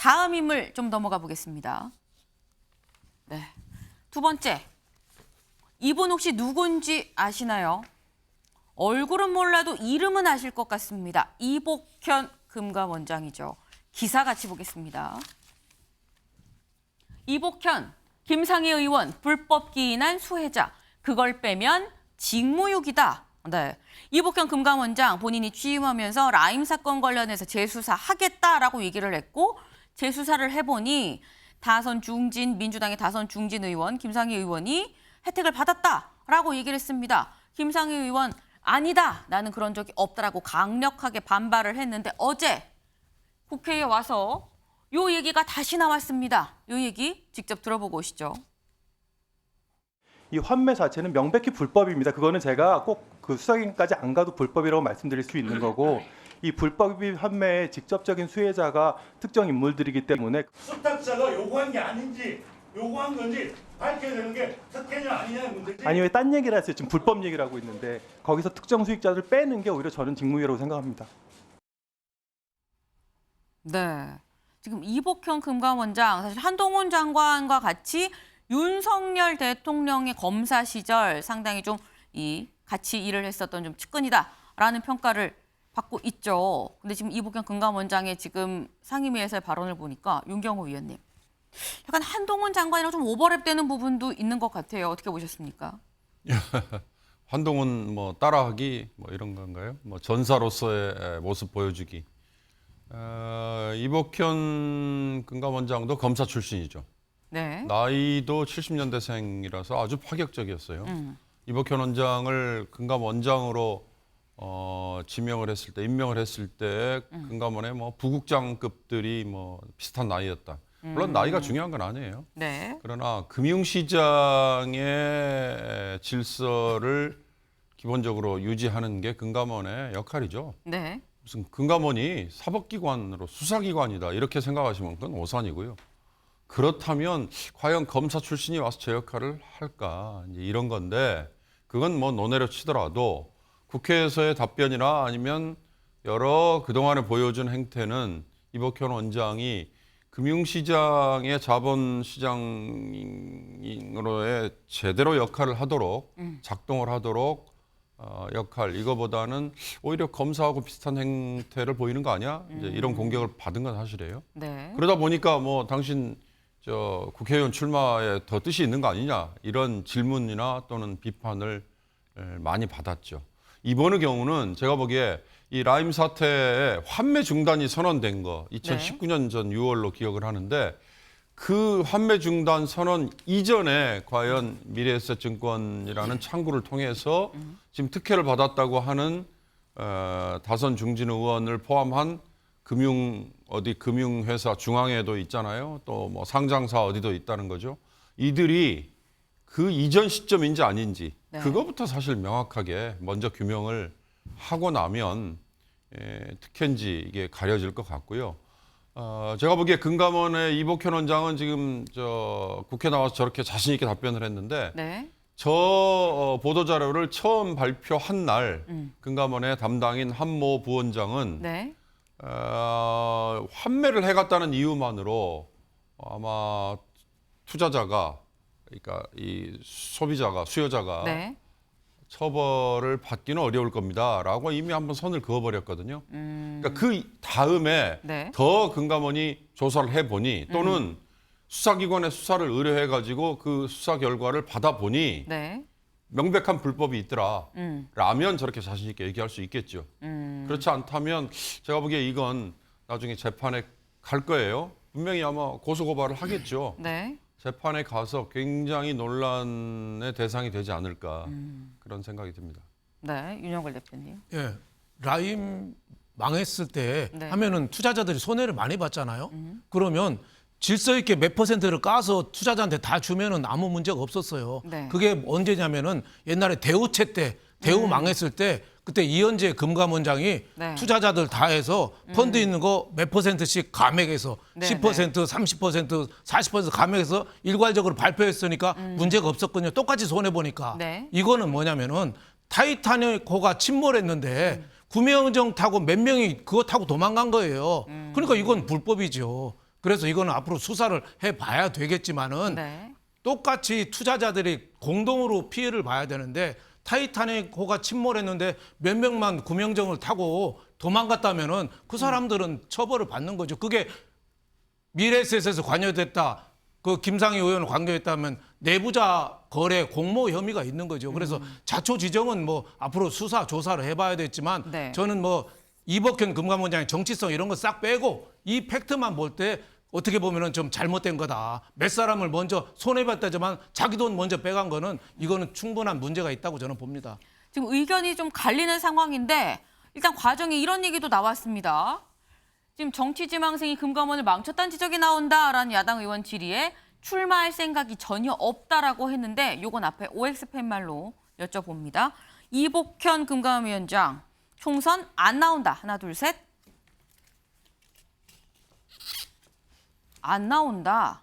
다음 인물 좀 넘어가 보겠습니다. 네, 두 번째. 이분 혹시 누군지 아시나요? 얼굴은 몰라도 이름은 아실 것 같습니다. 이복현 금감원장이죠. 기사 같이 보겠습니다. 이복현, 김상희 의원 불법 기인한 수혜자. 그걸 빼면 직무유기다. 네, 이복현 금감원장 본인이 취임하면서 라임 사건 관련해서 재수사하겠다라고 얘기를 했고 재수사를 해보니 민주당의 다선 중진 의원 김상희 의원이 혜택을 받았다라고 얘기를 했습니다. 김상희 의원 아니다. 나는 그런 적이 없다라고 강력하게 반발을 했는데 어제 국회에 와서 요 얘기가 다시 나왔습니다. 요 얘기 직접 들어보고 오시죠. 이 환매 자체는 명백히 불법입니다. 그거는 제가 꼭 그 수사기관까지 안 가도 불법이라고 말씀드릴 수 있는 거고 이 불법 환매의 직접적인 수혜자가 특정 인물들이기 때문에 수탁자가 요구한 게 아닌지 요구한 건지 밝혀야 되는 게 특혜냐 아니냐의 문제지. 아니 왜 딴 얘기를 하세요? 지금 불법 얘기를 하고 있는데 거기서 특정 수익자를 빼는 게 오히려 저는 직무유기라고 생각합니다. 네, 지금 이복현 금감원장 사실 한동훈 장관과 같이 윤석열 대통령의 검사 시절 상당히 좀 같이 일을 했었던 좀 측근이다라는 평가를 받고 있죠. 근데 지금 이복현 금감원장의 지금 상임위에서의 발언을 보니까 윤경호 위원님, 약간 한동훈 장관이랑 좀 오버랩되는 부분도 있는 것 같아요. 어떻게 보셨습니까? 한동훈 뭐 따라하기 뭐 이런 건가요? 뭐 전사로서의 모습 보여주기. 이복현 금감원장도 검사 출신이죠. 네. 나이도 70년대생이라서 아주 파격적이었어요. 이복현 원장을 금감원장으로 임명을 했을 때 금감원의 뭐 부국장급들이 뭐 비슷한 나이였다. 물론 나이가 중요한 건 아니에요. 네. 그러나 금융시장의 질서를 기본적으로 유지하는 게 금감원의 역할이죠. 네. 무슨 금감원이 사법기관으로 수사기관이다 이렇게 생각하시면 그건 오산이고요. 그렇다면 과연 검사 출신이 와서 제 역할을 할까 이제 이런 건데 그건 뭐 논외로 치더라도 국회에서의 답변이나 아니면 여러 그동안에 보여준 행태는 이복현 원장이 금융시장의 자본시장으로의 제대로 역할을 하도록 작동을 하도록 역할 이거보다는 오히려 검사하고 비슷한 행태를 보이는 거 아니야? 이제 이런 공격을 받은 건 사실이에요. 네. 그러다 보니까 뭐 당신 국회의원 출마에 더 뜻이 있는 거 아니냐 이런 질문이나 또는 비판을 많이 받았죠. 이번의 경우는 제가 보기에 이 라임 사태에 환매 중단이 선언된 거 2019년 전 6월로 기억을 하는데 그 환매 중단 선언 이전에 과연 미래에셋증권이라는 창구를 통해서 지금 특혜를 받았다고 하는 다선 중진 의원을 포함한 금융회사 중앙에도 있잖아요. 또 뭐 상장사 어디도 있다는 거죠. 이들이 그 이전 시점인지 아닌지 네. 그거부터 사실 명확하게 먼저 규명을 하고 나면 특혜인지 이게 가려질 것 같고요. 제가 보기에 금감원의 이복현 원장은 지금 국회 나와서 저렇게 자신 있게 답변을 했는데 네. 저 보도자료를 처음 발표한 날 금감원의 담당인 한모 부원장은 네. 환매를 해갔다는 이유만으로 아마 투자자가 그러니까 이 수요자가 네. 처벌을 받기는 어려울 겁니다라고 이미 한번 선을 그어버렸거든요. 그러니까 그 다음에 네. 더 금감원이 조사를 해보니 또는 수사기관의 수사를 의뢰해가지고 그 수사 결과를 받아보니 네. 명백한 불법이 있더라. 라면 저렇게 자신 있게 얘기할 수 있겠죠. 그렇지 않다면 제가 보기에 이건 나중에 재판에 갈 거예요. 분명히 아마 고소고발을 하겠죠. 네. 재판에 가서 굉장히 논란의 대상이 되지 않을까 그런 생각이 듭니다. 네. 윤영걸 대표님. 예, 라임 망했을 때 네. 하면은 투자자들이 손해를 많이 봤잖아요. 그러면 질서 있게 몇 퍼센트를 까서 투자자한테 다 주면은 아무 문제가 없었어요. 네. 그게 언제냐면은 옛날에 대우채 때 대우 망했을 때 그때 이현재 금감원장이 네. 투자자들 다 해서 펀드 있는 거 몇 퍼센트씩 감액해서 네, 10%, 30%, 40% 감액해서 일괄적으로 발표했으니까 문제가 없었거든요. 똑같이 손해 보니까 네. 이거는 뭐냐면은 타이타닉호가 침몰했는데 구명정 타고 몇 명이 그거 타고 도망간 거예요. 그러니까 이건 불법이죠. 그래서 이거는 앞으로 수사를 해봐야 되겠지만은 네. 똑같이 투자자들이 공동으로 피해를 봐야 되는데 타이타닉호가 침몰했는데 몇 명만 구명정을 타고 도망갔다면은 그 사람들은 처벌을 받는 거죠. 그게 미래에셋에서 관여됐다. 그 김상희 의원 관여했다면 내부자 거래 공모 혐의가 있는 거죠. 그래서 자초지정은 뭐 앞으로 수사 조사를 해봐야 되겠지만 네. 저는 뭐 이복현 금감원장의 정치성 이런 거 싹 빼고 이 팩트만 볼 때 어떻게 보면은 좀 잘못된 거다. 몇 사람을 먼저 손해봤다지만 자기 돈 먼저 빼간 거는 이거는 충분한 문제가 있다고 저는 봅니다. 지금 의견이 좀 갈리는 상황인데 일단 과정에 이런 얘기도 나왔습니다. 지금 정치지망생이 금감원을 망쳤다는 지적이 나온다라는 야당 의원 질의에 출마할 생각이 전혀 없다라고 했는데 요건 앞에 OX 팻말로 여쭤봅니다. 이복현 금감위원장 총선 안 나온다. 하나 둘 셋. 안 나온다.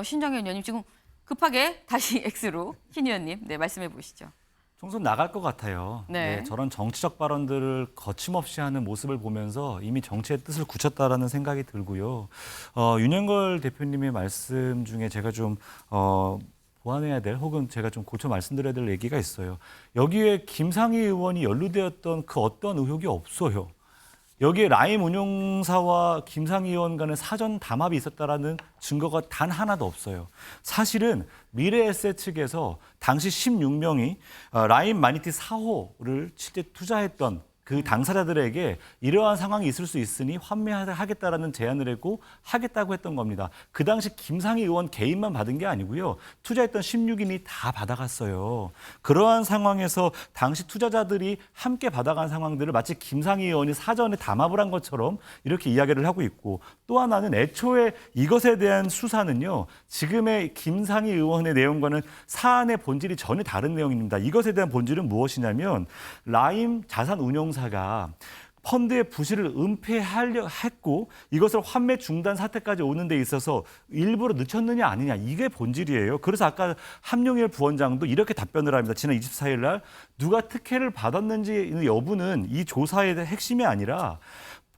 신정현 의원님 지금 급하게 다시 X로 신 의원님 네 말씀해 보시죠. 총선 나갈 것 같아요. 네. 저런 정치적 발언들을 거침없이 하는 모습을 보면서 이미 정치의 뜻을 굳혔다라는 생각이 들고요. 윤영걸 대표님의 말씀 중에 제가 좀 보완해야 될 혹은 제가 좀 고쳐 말씀드려야 될 얘기가 있어요. 여기에 김상희 의원이 연루되었던 그 어떤 의혹이 없어요. 여기에 라임 운용사와 김상희 의원 간의 사전 담합이 있었다라는 증거가 단 하나도 없어요. 사실은 미래에셋 측에서 당시 16명이 라임 마니티 4호를 실제 투자했던 그 당사자들에게 이러한 상황이 있을 수 있으니 환매하겠다라는 제안을 했고 하겠다고 했던 겁니다. 그 당시 김상희 의원 개인만 받은 게 아니고요. 투자했던 16인이 다 받아갔어요. 그러한 상황에서 당시 투자자들이 함께 받아간 상황들을 마치 김상희 의원이 사전에 담합을 한 것처럼 이렇게 이야기를 하고 있고 또 하나는 애초에 이것에 대한 수사는요. 지금의 김상희 의원의 내용과는 사안의 본질이 전혀 다른 내용입니다. 이것에 대한 본질은 무엇이냐면 라임 자산운용사가 펀드의 부실을 은폐하려 했고 이것을 환매 중단 사태까지 오는 데 있어서 일부러 늦췄느냐 아니냐 이게 본질이에요. 그래서 아까 함용일 부원장도 이렇게 답변을 합니다. 지난 24일 날 누가 특혜를 받았는지 여부는 이 조사의 핵심이 아니라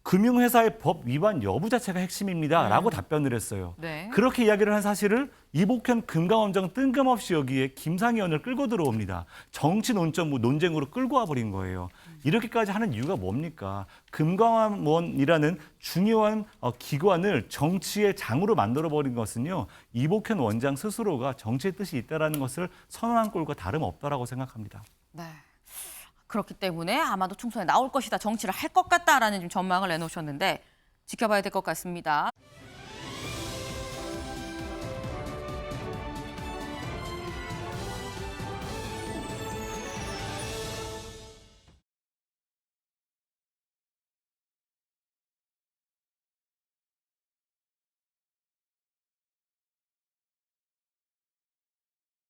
금융회사의 법 위반 여부 자체가 핵심입니다. 라고 답변을 했어요. 네. 그렇게 이야기를 한 사실을 이복현 금감원장 뜬금없이 여기에 김상희 의원을 끌고 들어옵니다. 정치 논쟁으로 끌고 와버린 거예요. 이렇게까지 하는 이유가 뭡니까? 금감원이라는 중요한 기관을 정치의 장으로 만들어버린 것은요. 이복현 원장 스스로가 정치의 뜻이 있다는 것을 선언한 꼴과 다름없다라고 생각합니다. 네. 그렇기 때문에 아마도 총선에 나올 것이다. 정치를 할 것 같다라는 좀 전망을 내놓으셨는데 지켜봐야 될 것 같습니다.